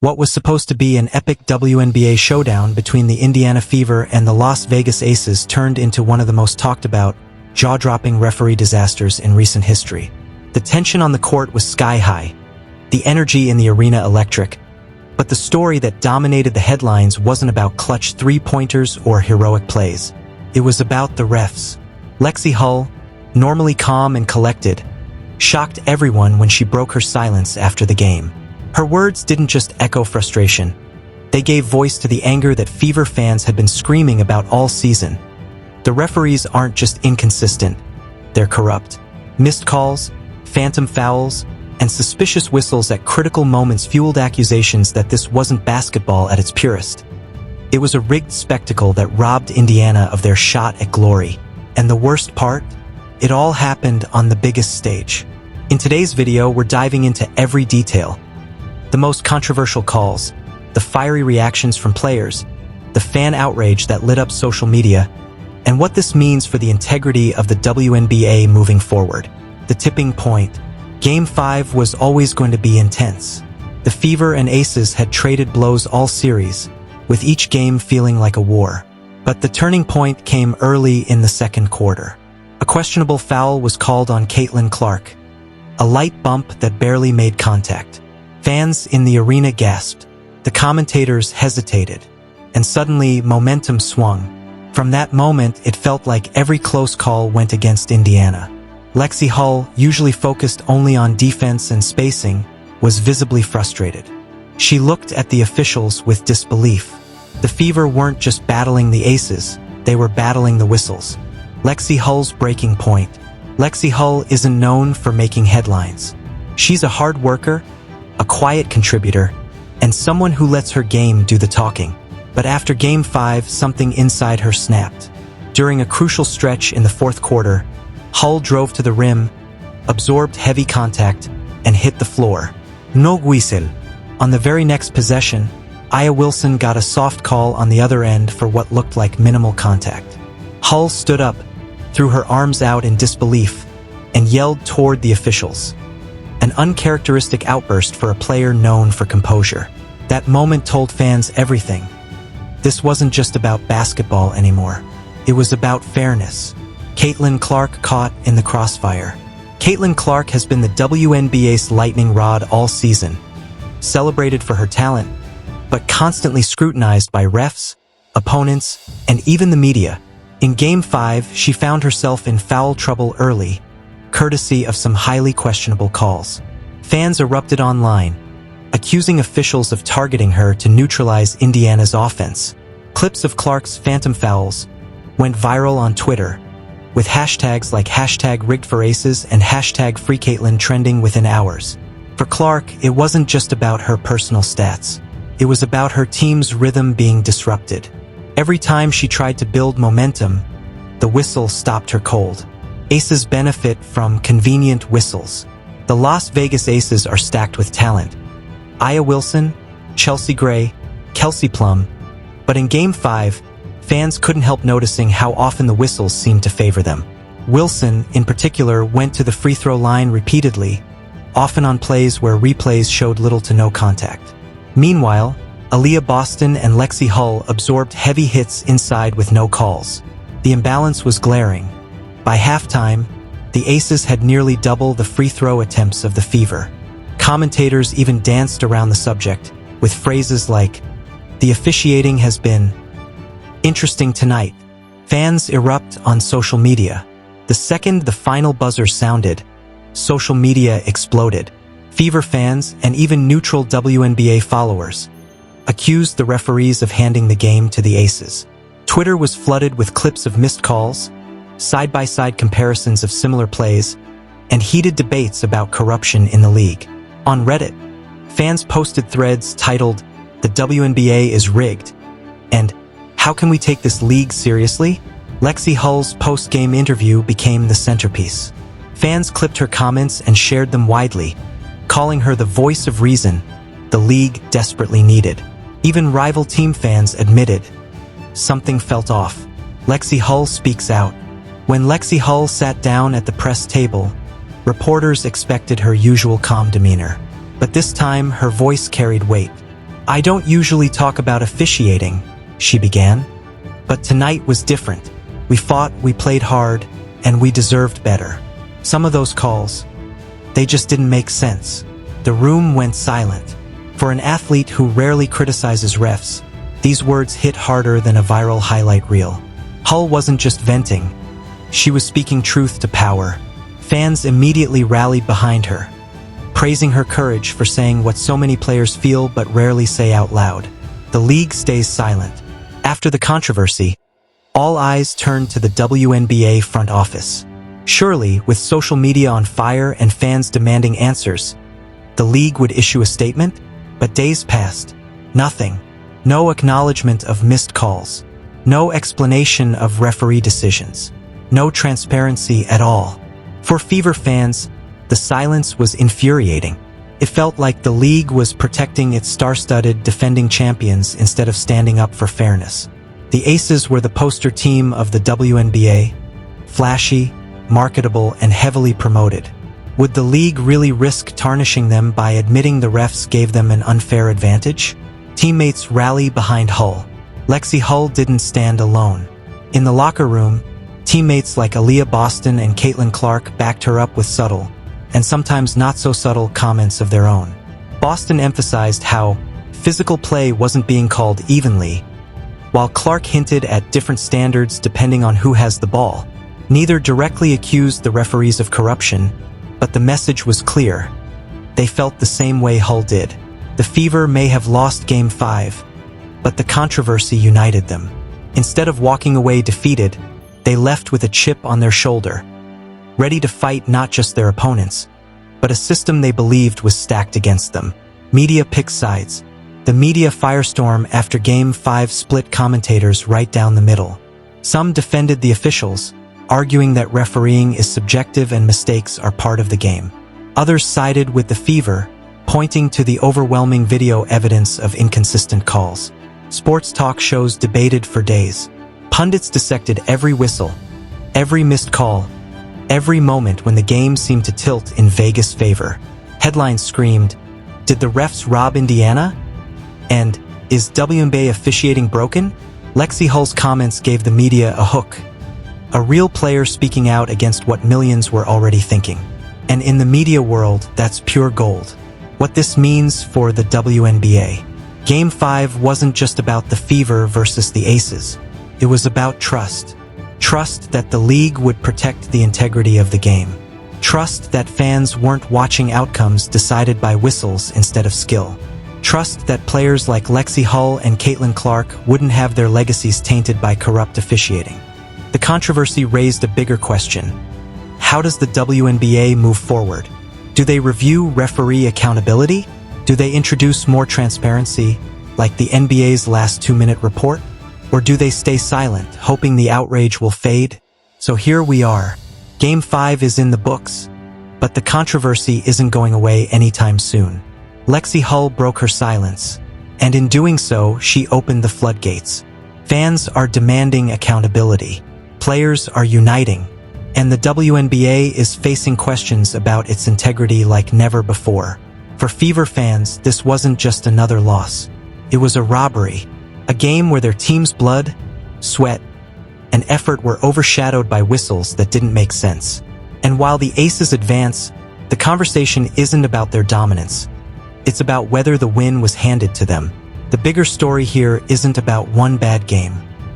What was supposed to be an epic WNBA showdown between the Indiana Fever and the Las Vegas Aces turned into one of the most talked about, jaw-dropping referee disasters in recent history. The tension on the court was sky-high, the energy in the arena electric, but the story that dominated the headlines wasn't about clutch three-pointers or heroic plays. It was about the refs. Lexie Hull, normally calm and collected, shocked everyone when she broke her silence after the game. Her words didn't just echo frustration. They gave voice to the anger that Fever fans had been screaming about all season. The referees aren't just inconsistent, they're corrupt. Missed calls, phantom fouls, and suspicious whistles at critical moments fueled accusations that this wasn't basketball at its purest. It was a rigged spectacle that robbed Indiana of their shot at glory. And the worst part? It all happened on the biggest stage. In today's video, we're diving into every detail. The most controversial calls, the fiery reactions from players, the fan outrage that lit up social media, and what this means for the integrity of the WNBA moving forward. The tipping point. Game 5 was always going to be intense. The Fever and Aces had traded blows all series, with each game feeling like a war. But the turning point came early in the second quarter. A questionable foul was called on Clark, a light bump that barely made contact. Fans in the arena gasped. The commentators hesitated. And suddenly, momentum swung. From that moment, it felt like every close call went against Indiana. Lexie Hull, usually focused only on defense and spacing, was visibly frustrated. She looked at the officials with disbelief. The Fever weren't just battling the Aces, they were battling the whistles. Lexie Hull's breaking point. Lexie Hull isn't known for making headlines. She's a hard worker, a quiet contributor, and someone who lets her game do the talking. But after Game 5, something inside her snapped. During a crucial stretch in the fourth quarter, Hull drove to the rim, absorbed heavy contact, and hit the floor. No whistle. On the very next possession, Aliyah Wilson got a soft call on the other end for what looked like minimal contact. Hull stood up, threw her arms out in disbelief, and yelled toward the officials. An uncharacteristic outburst for a player known for composure. That moment told fans everything. This wasn't just about basketball anymore. It was about fairness. Clark caught in the crossfire. Clark has been the WNBA's lightning rod all season, celebrated for her talent, but constantly scrutinized by refs, opponents, and even the media. In Game 5, she found herself in foul trouble early, courtesy of some highly questionable calls. Fans erupted online, accusing officials of targeting her to neutralize Indiana's offense. Clips of Clark's phantom fouls went viral on Twitter, with hashtags like #RiggedForAces and #FreeCaitlin trending within hours. For Clark, it wasn't just about her personal stats. It was about her team's rhythm being disrupted. Every time she tried to build momentum, the whistle stopped her cold. Aces benefit from convenient whistles. The Las Vegas Aces are stacked with talent. Aliyah Wilson, Chelsea Gray, Kelsey Plum. But in Game 5, fans couldn't help noticing how often the whistles seemed to favor them. Wilson, in particular, went to the free throw line repeatedly, often on plays where replays showed little to no contact. Meanwhile, Aliyah Boston and Lexie Hull absorbed heavy hits inside with no calls. The imbalance was glaring. By halftime, the Aces had nearly double the free throw attempts of the Fever. Commentators even danced around the subject, with phrases like, "The officiating has been interesting tonight." Fans erupt on social media. The second the final buzzer sounded, social media exploded. Fever fans and even neutral WNBA followers accused the referees of handing the game to the Aces. Twitter was flooded with clips of missed calls, side-by-side comparisons of similar plays, and heated debates about corruption in the league. On Reddit, fans posted threads titled, "The WNBA is rigged," and "How can we take this league seriously?" Lexie Hull's post-game interview became the centerpiece. Fans clipped her comments and shared them widely, calling her the voice of reason the league desperately needed. Even rival team fans admitted something felt off. Lexie Hull speaks out. When Lexie Hull sat down at the press table, reporters expected her usual calm demeanor. But this time, her voice carried weight. "I don't usually talk about officiating," she began. "But tonight was different. We fought, we played hard, and we deserved better. Some of those calls, they just didn't make sense." The room went silent. For an athlete who rarely criticizes refs, these words hit harder than a viral highlight reel. Hull wasn't just venting. She was speaking truth to power. Fans immediately rallied behind her, praising her courage for saying what so many players feel but rarely say out loud. The league stays silent. After the controversy, all eyes turned to the WNBA front office. Surely, with social media on fire and fans demanding answers, the league would issue a statement? But days passed. Nothing. No acknowledgement of missed calls. No explanation of referee decisions. No transparency at all. For Fever fans, the silence was infuriating. It felt like the league was protecting its star-studded defending champions instead of standing up for fairness. The Aces were the poster team of the WNBA, flashy, marketable, and heavily promoted. Would the league really risk tarnishing them by admitting the refs gave them an unfair advantage? Teammates rally behind Hull. Lexie Hull didn't stand alone. In the locker room, teammates like Aliyah Boston and Clark backed her up with subtle, and sometimes not-so-subtle comments of their own. Boston emphasized how physical play wasn't being called evenly, while Clark hinted at different standards depending on who has the ball. Neither directly accused the referees of corruption, but the message was clear. They felt the same way Hull did. The Fever may have lost Game 5, but the controversy united them. Instead of walking away defeated, they left with a chip on their shoulder, ready to fight not just their opponents, but a system they believed was stacked against them. Media picked sides. The media firestorm after Game 5 split commentators right down the middle. Some defended the officials, arguing that refereeing is subjective and mistakes are part of the game. Others sided with the Fever, pointing to the overwhelming video evidence of inconsistent calls. Sports talk shows debated for days. Pundits dissected every whistle, every missed call, every moment when the game seemed to tilt in Vegas' favor. Headlines screamed, "Did the refs rob Indiana?" And, "Is WNBA officiating broken?" Lexie Hull's comments gave the media a hook. A real player speaking out against what millions were already thinking. And in the media world, that's pure gold. What this means for the WNBA. Game 5 wasn't just about the Fever versus the Aces. It was about trust. Trust that the league would protect the integrity of the game. Trust that fans weren't watching outcomes decided by whistles instead of skill. Trust that players like Lexie Hull and Clark wouldn't have their legacies tainted by corrupt officiating. The controversy raised a bigger question. How does the WNBA move forward? Do they review referee accountability? Do they introduce more transparency, like the NBA's last 2-minute report? Or do they stay silent, hoping the outrage will fade? So here we are. Game 5 is in the books, but the controversy isn't going away anytime soon. Lexie Hull broke her silence, and in doing so, she opened the floodgates. Fans are demanding accountability. Players are uniting, and the WNBA is facing questions about its integrity like never before. For Fever fans, this wasn't just another loss. It was a robbery, a game where their team's blood, sweat, and effort were overshadowed by whistles that didn't make sense. And while the Aces advance, the conversation isn't about their dominance. It's about whether the win was handed to them. The bigger story here isn't about one bad game.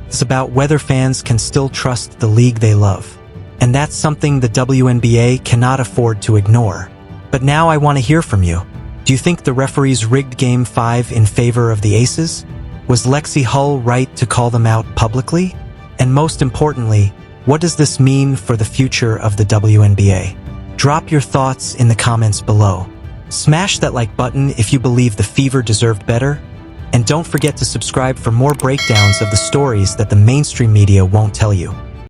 It's about whether fans can still trust the league they love. And that's something the WNBA cannot afford to ignore. But now I want to hear from you. Do you think the referees rigged Game 5 in favor of the Aces? Was Lexie Hull right to call them out publicly? And most importantly, what does this mean for the future of the WNBA? Drop your thoughts in the comments below. Smash that like button if you believe the Fever deserved better. And don't forget to subscribe for more breakdowns of the stories that the mainstream media won't tell you.